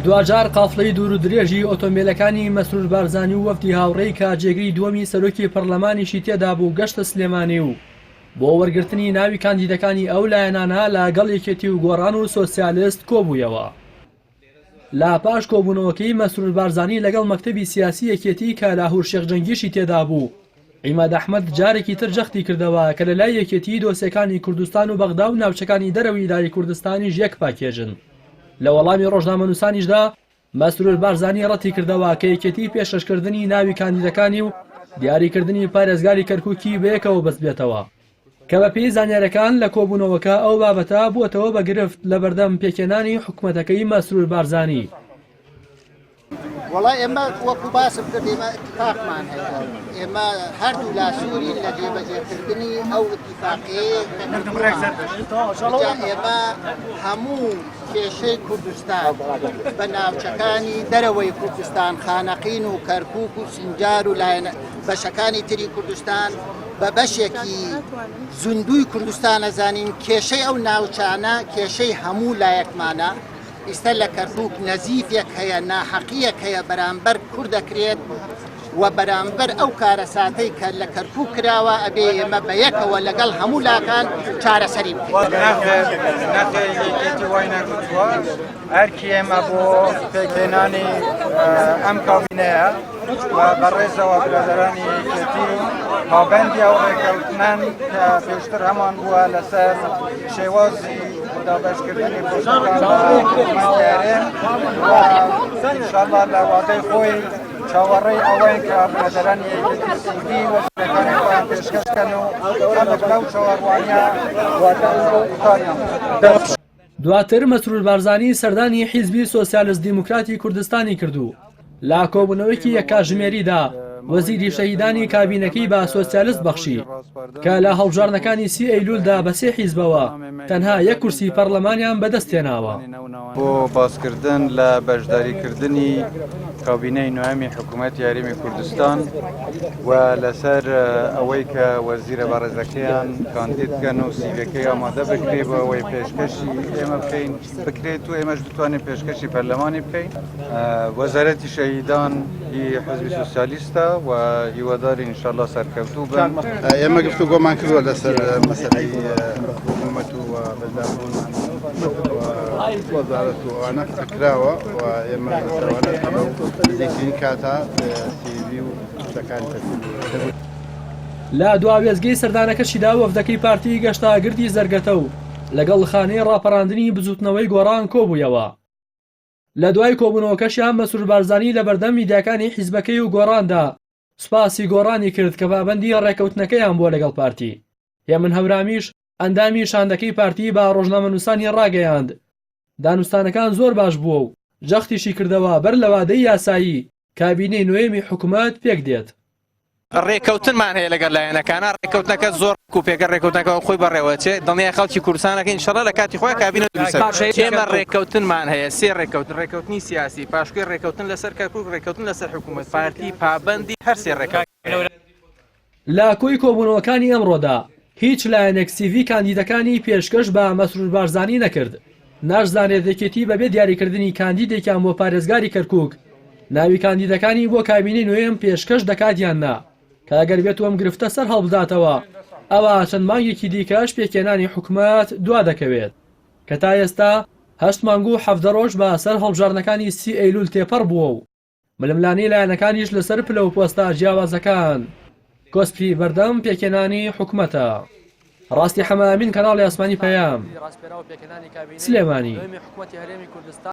دوجار قافڵەی دوور و درێژی ئۆتۆمبیلەکانی مەسرور بارزانی و وەفدی هاوڕێی کاجێگری دووەمی سەرۆکی پەرلەمانیشی تێدا بوو گەشتە سلێمانی و بۆ وەرگرتنی ناوی کاندیدەکانی ئەو لایەنانە لەگەڵ یەکێتی و گۆڕان و سۆسیالیست کۆبوویەوە. لا پاش کۆبوونەوەکەی مەسرور بارزانی لەگەڵ مەکتەبی سیاسی یەکێتی کە لاهور شێخجەنگیشی تێدا بوو، عیماد ئەحمەد جارێکی تر جەختی کردەوە کە لە لای یەکێتی دۆسیەکانی کوردستان و بەغدا و ناوچەکانی دەرەوەی ئیداری کوردستانیش یەک پاکێژن. لە وەڵامی ڕۆژنامەنووسانیشدا مەسرور بارزانی ڕەتی کردەوە کە یەکێتی پێشەشکردنی ناوی کاندیدەکانی و دیاریکردنی پارێزگاری کەرکووکی بەیەکەوە بەست بێتەوە کە بە پێی زانیاریەکان لە کۆبوونەوەکە ئەو بابەتە بووەتەوە بە گرفت لە بەردەم پێکێنانی حکوومەتەکەی مەسرور بارزانی. وڵای ئێمە وەکو باسم کرد ئێمە اتفاقمان هەیە، ئێمە هەردوو لاسوورین لە جێبەجێکردنی ئەو اتفاقیەیە ئێمە هەموو کێشەی کوردستان بە ناوچەکانی دەرەوەی کوردستان خانەقین و کەرکووک و سینجار و بەشەکانی تری کوردستان بە بەشێکی زوندوی کوردستان ئەزانین کێشەی ئەو ناوچانە کێشەی هەموو لایەکمانە. ئێستا لە کەرکووک نەزیفێک هەیە، ناحەقیەک هەیە بەرامبەر کوڕ دەکرێت و بەرامبەر ئەو کارەساتەی کە لە کەرکووک کراوە ئەبێ ئێمە بەیەکەوە لەگەڵ هەموو لاکان چارەسەری بکەین. هەرکی ئێمە بۆ پێکهێنانی ئەم کابینەیە و بەڕێزەوە برادەرانی یەکێتی پابەندی ئەو ڕێکەوتنان کە پێشتر هەمان بووە لەسەر شێوازی دابەشکردنی پۆستەکان و ئینشاڵڵا لە وادەی خۆی چاوەڕێی ئەوەیە کە برادەرانی یەکێتی سوودی وەزیرەکانی خۆیان پێشکەشکەن و خەڵک لەو چاوەڕوانیە واتایان. دواتر مەسرور بارزانی سەردانی حیزبی سۆسیالیست دیموکراتی کوردستانی کردو. لا کۆبوونەوەیەکی یەککاتژمێریدا وەزیری شەهیدانی کابینەکەی بە سۆسیالیست بەخشی کە لە هەڵبژارنەکانی 30 ئەیلولدا بە 3 حیزبەوە تەنها یەک کورسی پەرلەمانیان بەدەستێناوە. بۆ باسکردن لە بەشداریکردنی کابینەی نوێمی حکوومەت یاریمی کوردستان و لەسەر ئەوەی کە وەزیرە بەڕێزەکەیان کاندید بکەن و سیڤەکەی ئامادە بکرێت بۆ ئەوەی پێشکەشی ئێمە بکەین بکرێت و ئێمەش بتوانین پێشکەشی پەرلەمانی بکەین. وەزارەتی شەهیدان هی حزبی سۆسیالیستە و هیواداری ئینشاءڵڵا سەرکەوتوو بن. ئێمە گفتوگۆمان کردووە لەسەر مەسەلەی حکوومەت و بەردابوون وەزارەت و ئەوانە فکراوە و ئێمە نزیکترین کاتە تیڤی و شتەکان لە دواوێزگەی سەردانەکەشیدا وەفدەکەی پارتی گەشتا گردی زەرگەتە و لەگەڵ خانەی ڕاپەڕاندنی بزوتنەوەی گۆڕان کۆبوویەوە. لە دوای کۆبوونەوەکەشیان مەسرور بارزانی لە بەردەم میدیاکانی حیزبەکەی و گۆڕاندا سوپاسی گۆڕانی کرد کە پابەندی ڕێکەوتنەکەیان بۆ لەگەڵ پارتی. هێمن هەورامیش ئەندامی شاندەکەی پارتی با ڕۆژنامەنووسانی ڕاگەیاند دانوستانەکان زۆر باش بووە و جەختیشی کردەوە بەر لە وادەی یاسایی کابینەی نوێمی حکوومەت پێک دێت. ڕێکەوتنمان هەیە لەگەڵ لایەنەکانە ڕێکەوتنەکە زۆر کوپێکە ڕێکەوتنەکە خۆی بەڕێوەچێ دڵنیای خەڵکی کوردستانەکە ئینشاڵڵا لە کاتی خۆی کابینە ئێمە ڕێکەوتنمان هەیە سێ ڕێکەوتنی سیاسی پاشکوی ڕێکەوتن لەسەر کەرکووک ڕێکەوتن لەسەر حکوومەت پارتی پابەندی هەر سێ ڕێکەوتن. لە کۆی کۆبوونەوەکانی ئەمڕۆدا هیچ لایەنێک سیڤی کاندیدەکانی پێشکەش بە مەسرور بارزانی نەکرد. ناشزانێت یەکێتی بەبێ دیاریکردنی کاندیدێکیان بۆ پارێزگاری کەرکووک ناوی کاندیدەکانی بۆ کابینەی نوێم پێشکەش دەکاتیان نا کە ئەگەر بێت وەم گرفتە سەر هەڵبداتەوە ئەوە چەند مانگێکی دیکەش پێکێنانی حکوومەت دوا دەکەوێت کە تا ئێستا 8 مانگ و 7 ڕۆژ بە سەر هەڵبژارنەکانی 30 ئەیلول تێپەڕ بووە و ململانی لایەنەکانیش لەسەر پلە و پۆستە جیاوازەکان کۆسپی بەردەم پێکێنانی حکوومەتە. ڕاستی حەمامین کەناڵی ئاسمانی پەیام سلێمانی.